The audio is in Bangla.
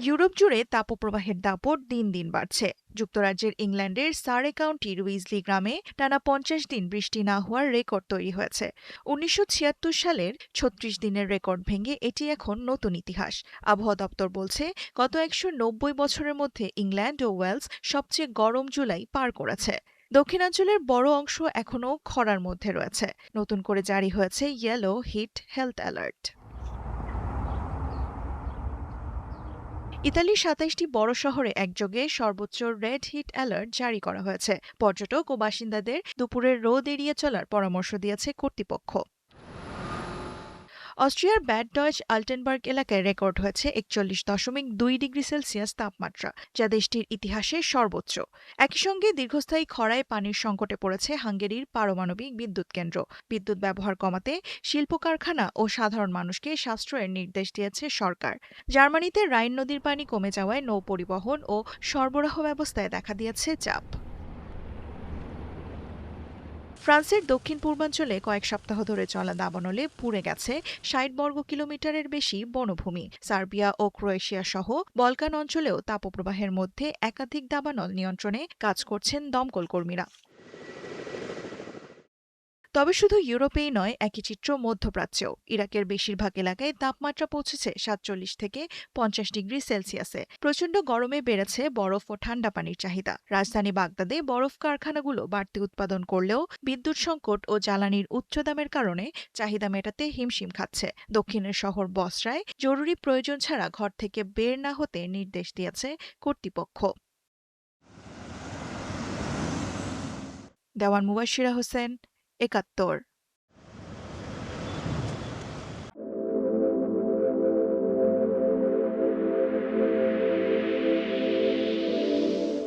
ইউরোপ জুড়ে তাপপ্রবাহের দাপট দিন দিন বাড়ছে। যুক্তরাজ্যের ইংল্যান্ডের সারে কাউন্টির উইজলি গ্রামে টানা ৫০ দিন বৃষ্টি না হওয়ার রেকর্ড তৈরি হয়েছে। ১৯৭৬ সালের ৩৬ দিনের রেকর্ড ভেঙে এটি এখন নতুন ইতিহাস। আবহাওয়া দপ্তর বলছে, গত ১৯০ বছরের মধ্যে ইংল্যান্ড ও ওয়েলস সবচেয়ে গরম জুলাই পার করেছে। দক্ষিণাঞ্চলের বড় অংশ এখনও খরার মধ্যে রয়েছে। নতুন করে জারি হয়েছে ইয়েলো হিট হেলথ অ্যালার্ট। ইতালির ২৭টি বড় শহরে একযোগে সর্বোচ্চ রেড হিট অ্যালার্ট জারি করা হয়েছে। পর্যটক ও বাসিন্দাদের দুপুরের রোদ এড়িয়ে চলার পরামর্শ দিয়েছে কর্তৃপক্ষ। অস্ট্রিয়ার ব্যাড ডয়েচ আল্টেনবার্গ এলাকায় রেকর্ড হয়েছে ৪১.২ ডিগ্রি সেলসিয়াস তাপমাত্রা, যা দেশটির ইতিহাসে সর্বোচ্চ। একই সঙ্গে দীর্ঘস্থায়ী খরায় পানির সংকটে পড়েছে হাঙ্গেরির পারমাণবিক বিদ্যুৎ কেন্দ্র। বিদ্যুৎ ব্যবহার কমাতে শিল্প কারখানা ও সাধারণ মানুষকে সাশ্রয়ের নির্দেশ দিয়েছে সরকার। জার্মানিতে রাইন নদীর পানি কমে যাওয়ায় নৌ পরিবহন ও সরবরাহ ব্যবস্থায় দেখা দিয়েছে চাপ। ফ্রান্সের দক্ষিণ পূর্বাঞ্চলে কয়েক সপ্তাহ ধরে চলা দাবানলে পুড়ে গেছে ৬০ বর্গ কিলোমিটারের বেশি বনভূমি। সার্বিয়া ও ক্রোয়েশিয়া সহ বলকান অঞ্চলেও তাপপ্রবাহের মধ্যে একাধিক দাবানল নিয়ন্ত্রণে কাজ করছেন দমকল কর্মীরা। তবে শুধু ইউরোপেই নয়, একই চিত্র মধ্যপ্রাচ্যেও। ইরাকের বেশিরভাগ এলাকায় তাপমাত্রা পৌঁছেছে ৪৭ থেকে ৫০ ডিগ্রি সেলসিয়াসে। প্রচণ্ড গরমে বেড়েছে বরফ ও ঠান্ডা পানির চাহিদা। রাজধানী বাগদাদে বরফ কারখানাগুলো বাড়তি উৎপাদন করলেও বিদ্যুৎ সংকট ও জ্বালানির উচ্চ দামের কারণে চাহিদা মেটাতে হিমশিম খাচ্ছে। দক্ষিণের শহর বসরায় জরুরি প্রয়োজন ছাড়া ঘর থেকে বের না হতে নির্দেশ দিয়েছে কর্তৃপক্ষ। দেওয়ান মুবাশিরা হোসেন, ৭১।